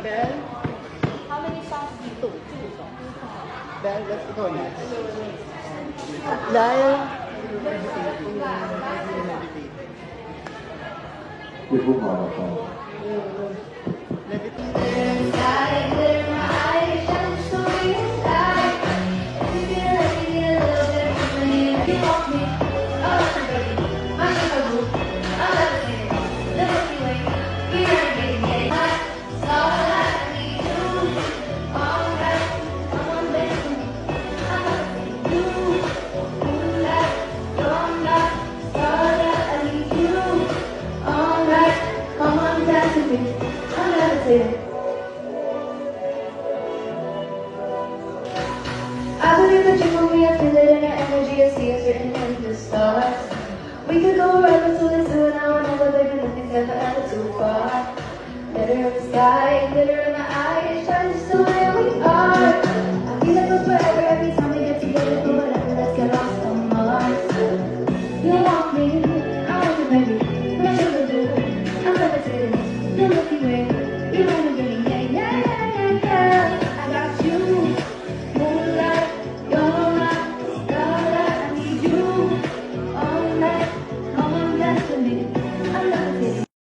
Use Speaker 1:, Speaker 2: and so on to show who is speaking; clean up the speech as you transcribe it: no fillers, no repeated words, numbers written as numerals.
Speaker 1: Bell?
Speaker 2: How many songs do you do? Two songs.
Speaker 1: Bell, let's go na. Lyle?
Speaker 3: I believe that you want me, I feel it in your energy, I see it's written in the stars. We could go right until it's two an hour, never, baby, nothing's ever too far. Glitter in the sky, glitter in the eye.